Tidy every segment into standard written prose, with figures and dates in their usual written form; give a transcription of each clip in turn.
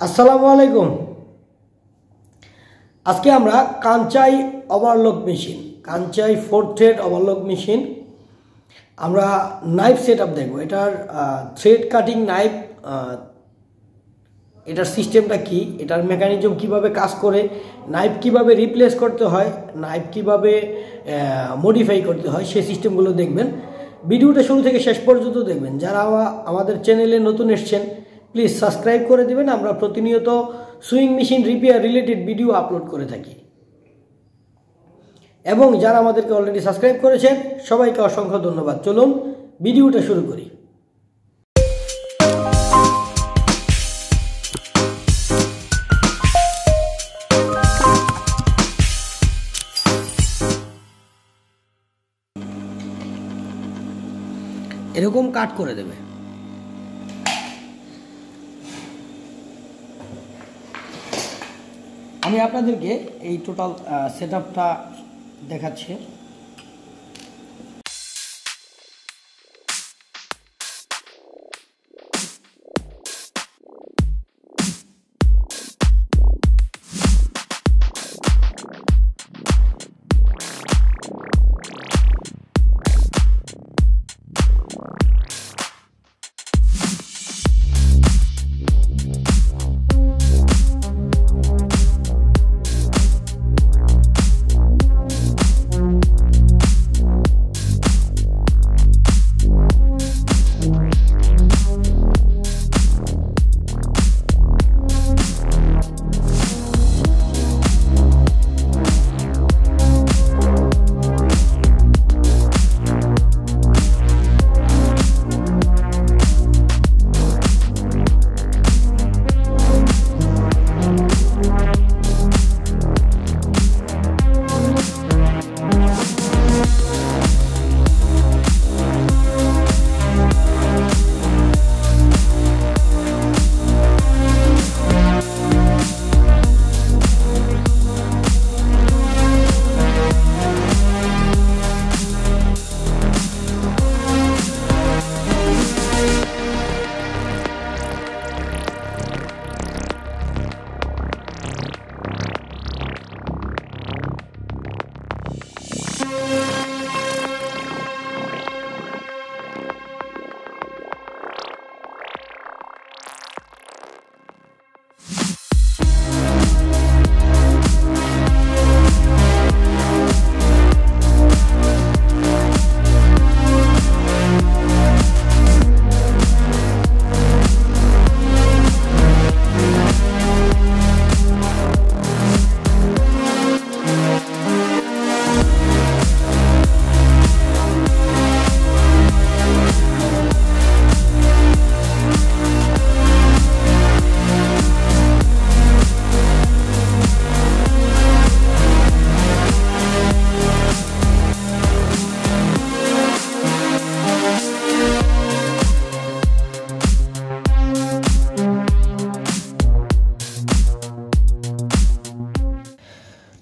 আসসালামু আলাইকুম। আজকে আমরা Kansai overlock machine, Kansai 4 thread overlock machine আমরা নাইফ সেটআপ দেখব। এটার থ্রেড কাটিং নাইফ, এটার সিস্টেমটা কি, এটার মেকানিজম কিভাবে কাজ করে, নাইফ কিভাবে রিপ্লেস করতে হয়, নাইফ কিভাবে মডিফাই করতে হয়, সেই সিস্টেমগুলো দেখবেন। ভিডিওটা শুরু থেকে শেষ পর্যন্ত দেখবেন। যারা আমাদের চ্যানেলে নতুন এসেছেন প্লিজ সাবস্ক্রাইব করে দেবেন। আমরা প্রতিনিয়ত sewing machine repair related video upload করে থাকি, এবং যারা আমাদেরকে অলরেডি সাবস্ক্রাইব করেছেন সবাইকে অসংখ্য ধন্যবাদ। চলুন ভিডিওটা শুরু করি। এরকম কাট করে দেবে। আমি আপনাদেরকে এই টোটাল সেটআপটা দেখাচ্ছি।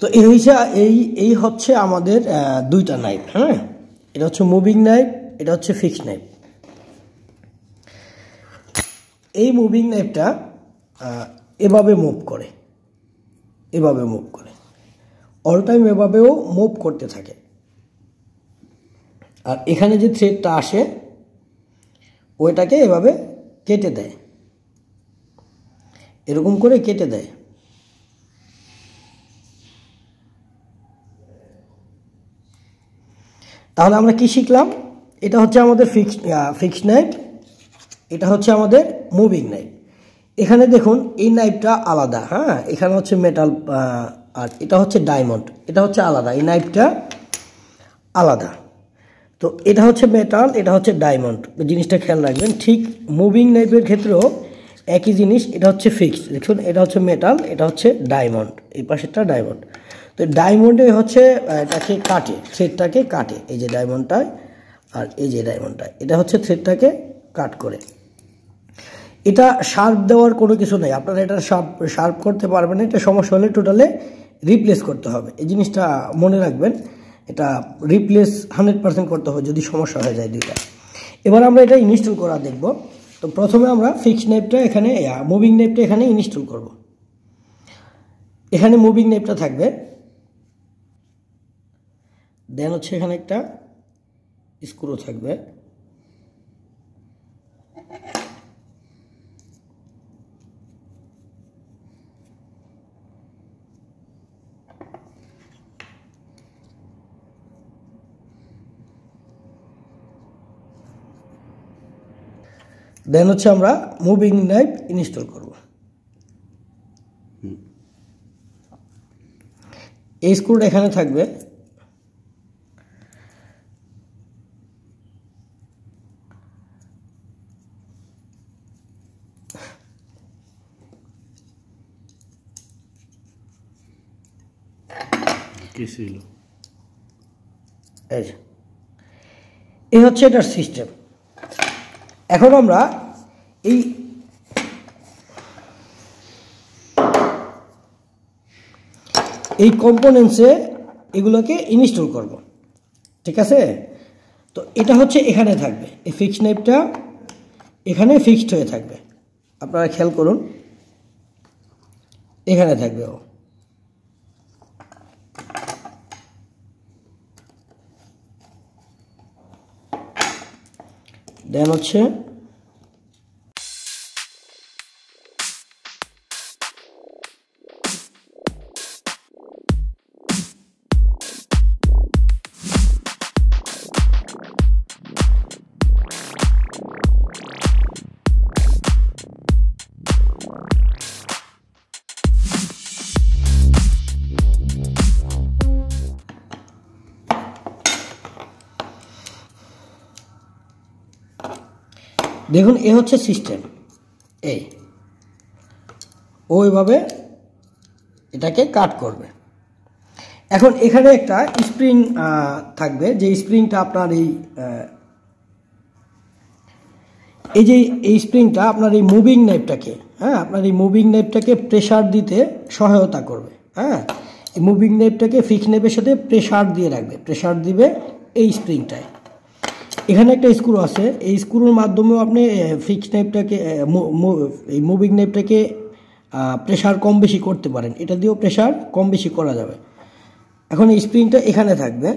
তো এই হচ্ছে আমাদের দুইটা নাইফ। হ্যাঁ, এটা হচ্ছে মুভিং নাইফ, এটা হচ্ছে ফিক্সড নাইফ। এই মুভিং নাইফটা এভাবে মুভ করে, অল টাইম এভাবেও মুভ করতে থাকে। আর এখানে যে থ্রেডটা আসে ওইটাকে এভাবে কেটে দেয়, এরকম করে কেটে দেয়। তাহলে আমরা কি শিখলাম? এটা হচ্ছে আমাদের ফিক্সড নাইফ, এটা হচ্ছে আমাদের মুভিং নাইফ। এখানে দেখুন এই নাইফটা আলাদা। হ্যাঁ, এখানে হচ্ছে মেটাল, আর এটা হচ্ছে ডায়মন্ড, এটা হচ্ছে আলাদা। এই নাইফটা আলাদা। তো এটা হচ্ছে মেটাল, এটা হচ্ছে ডায়মন্ড। জিনিসটা খেয়াল রাখবেন। ঠিক মুভিং নাইফের ক্ষেত্রেও একই জিনিস। এটা হচ্ছে ফিক্সড, দেখুন এটা হচ্ছে মেটাল, এটা হচ্ছে ডায়মন্ড, এই পাশেরটা ডায়মন্ড। তো ডায়মন্ডে হচ্ছে এটাকে কাটে, থ্রেডটাকে কাটে। এই যে ডায়মন্ডটা আর এই যে ডায়মন্ডটা, এটা হচ্ছে থ্রেডটাকে কাট করে। এটা শার্প দেওয়ার কোনো কিছু নেই, আপনারা এটা শার্প করতে পারবেন না। এটা সমস্যা হলে টোটালে রিপ্লেস করতে হবে, এই জিনিসটা মনে রাখবেন। এটা রিপ্লেস 100% করতে হবে যদি সমস্যা হয়ে যায় দুইটা। এবার আমরা এটা ইনস্টল করা দেখব। তো তো প্রথমে আমরা ফিক্সড নেপটা এখানে মুভিং নেপটা এখানে ইনস্টল করব। এখানে মুভিং নেপটা থাকবে, দেন হচ্ছে এখানে একটা স্ক্রু থাকবে, দেন হচ্ছে আমরা মুভিং নাইফ ইনস্টল করব। এই স্ক্রুটা এখানে থাকবে, এই হচ্ছে এটার সিস্টেম। এখন আমরা এই কম্পোনেন্টসে এগুলোকে ইনস্টল করব, ঠিক আছে? তো এটা হচ্ছে এখানে থাকবে, এই ফিক্সড নেপটা এখানে ফিক্সড হয়ে থাকবে, আপনারা খেয়াল করুন, এখানে থাকবে ও। দেন হচ্ছে দেখুন, এ হচ্ছে সিস্টেম, এই ওইভাবে এটাকে কাট করবে। এখন এখানে একটা স্প্রিং থাকবে, যে স্প্রিংটা আপনার এই স্প্রিংটা আপনার এই মুভিং নাইফটাকে, হ্যাঁ, আপনার এই মুভিং নাইফটাকে প্রেসার দিতে সহায়তা করবে। হ্যাঁ, এই মুভিং নাইফটাকে ফিক্সড নাইফের সাথে প্রেসার দিয়ে রাখবে, প্রেসার দিবে এই স্প্রিংটায়। এখানে একটা স্ক্রু আছে, এই স্ক্রুর মাধ্যমেও আপনি ফিক্সড নাইফটাকে এই মুভিং নাইফটাকে প্রেসার কম বেশি করতে পারেন, এটা দিয়েও প্রেসার কম বেশি করা যাবে। এখন এই স্প্রিংটা এখানে থাকবে,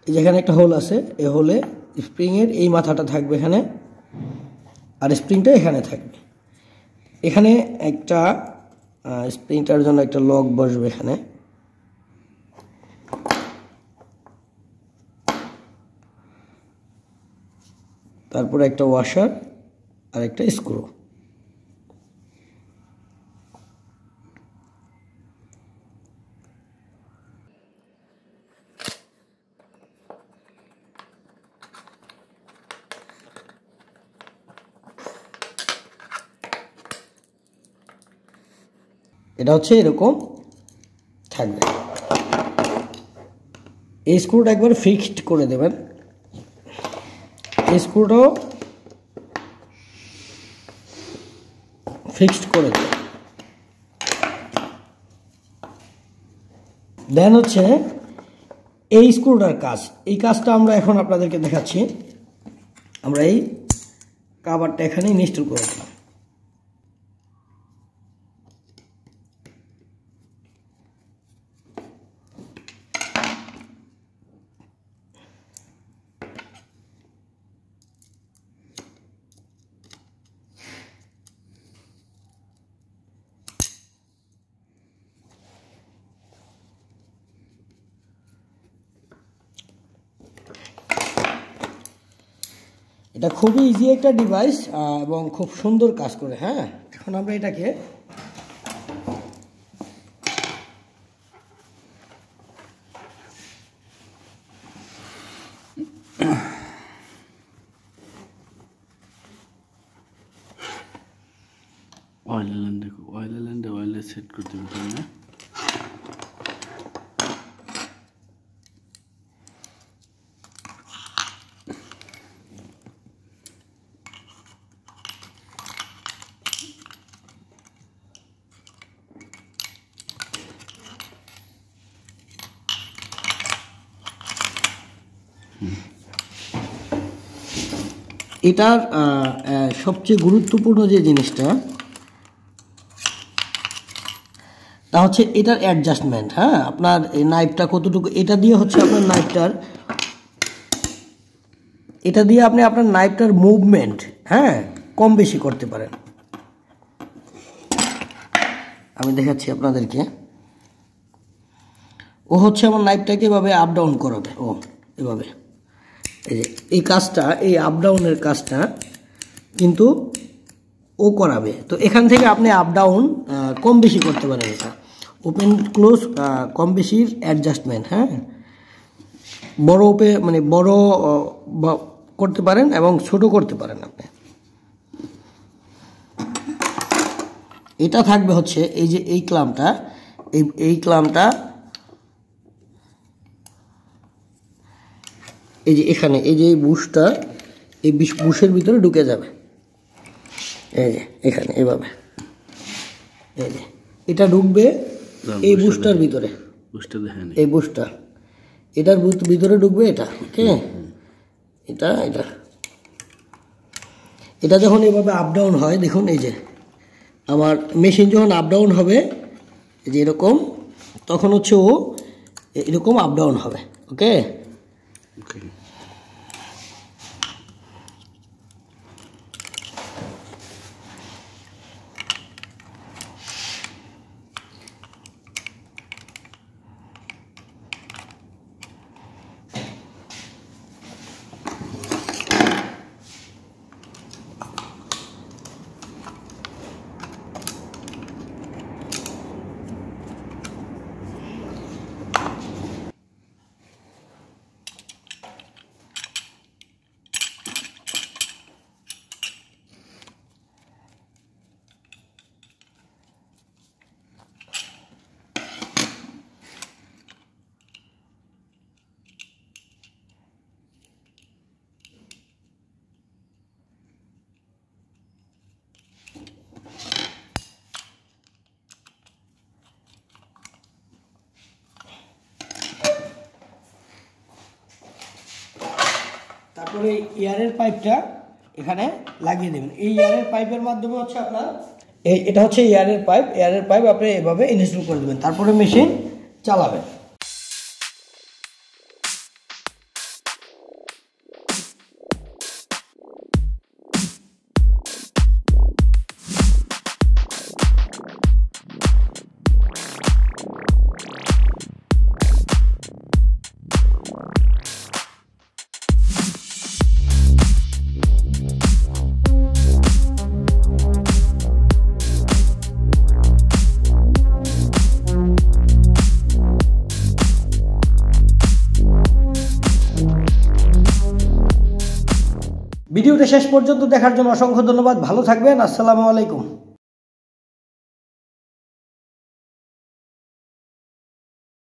এই যেখানে একটা হোল আছে, এই হোলে স্প্রিংয়ের এই মাথাটা থাকবে এখানে, আর স্প্রিংটা এখানে থাকবে। এখানে একটা স্প্রিংটার জন্য একটা লক বসবে এখানে, তারপরে একটা ওয়াশার আর একটা স্ক্রু। এটা হচ্ছে এরকম থাকবে। এই স্ক্রুটা একবার ফিক্সড করে দেবেন, এই স্ক্রুটাও ফিক্সড করে দেবেন। দেন হচ্ছে এই স্ক্রুটার কাজ, এই কাজটা আমরা এখন আপনাদেরকে দেখাচ্ছি। আমরা এই কভারটা এখানে ইনস্টল করে দিলাম। এটা খুবই ইজি একটা ডিভাইস এবং খুব সুন্দর কাজ করে। হ্যাঁ, এখন আমরা এটাকে অয়েলে সেট করতে হবে না। এটার সবচেয়ে গুরুত্বপূর্ণ যে জিনিসটা তা হচ্ছে এটার অ্যাডজাস্টমেন্ট। হ্যাঁ, আপনার এই নাইফটা কতটুকু, এটা দিয়ে হচ্ছে আপনার নাইফটার, এটা দিয়ে আপনি আপনার নাইফটার মুভমেন্ট হ্যাঁ কম বেশি করতে পারেন। আমি দেখাচ্ছি আপনাদেরকে। ও হচ্ছে আমার নাইফটাকে এভাবে আপ ডাউন করাবে, ও এভাবে, এই যে এই কাজটা, এই আপ ডাউনের কাজটা কিন্তু ও করাবে। তো এখান থেকে আপনি আপ ডাউন কম বেশি করতে পারেন। এটা ওপেন ক্লোজ কম বেশির অ্যাডজাস্টমেন্ট। হ্যাঁ, বড় মানে বড় করতে পারেন এবং ছোট করতে পারেন আপনি। এটা থাকবে হচ্ছে এই যে এই ক্লাম্পটা, এই ক্লাম্পটা এই যে এখানে, এই যে এই বুশটা, এই বুশের ভিতরে ঢুকে যাবে। এই যে এখানে এভাবে, এই যে এটা ঢুকবে এই বুশটার ভিতরে, এই বুশটা এটার ভিতরে ঢুকবে এটা। ওকে, এটা এটা এটা যখন এভাবে আপ ডাউন হয়, দেখুন এই যে আমার মেশিন যখন আপ ডাউন হবে এই যে এরকম, তখন হচ্ছে ও এরকম আপ ডাউন হবে। ওকে, তারপরে এয়ারের পাইপটা এখানে লাগিয়ে দেবেন। এই এয়ারের পাইপের মাধ্যমে হচ্ছে আপনার এটা হচ্ছে এয়ারের পাইপ, এয়ারের পাইপ আপনি এভাবে ইনস্টল করে দেবেন, তারপরে মেশিন চালাবেন। ভিডিওটা শেষ পর্যন্ত দেখার জন্য অসংখ্য ধন্যবাদ। ভালো থাকবেন। আসসালামু আলাইকুম।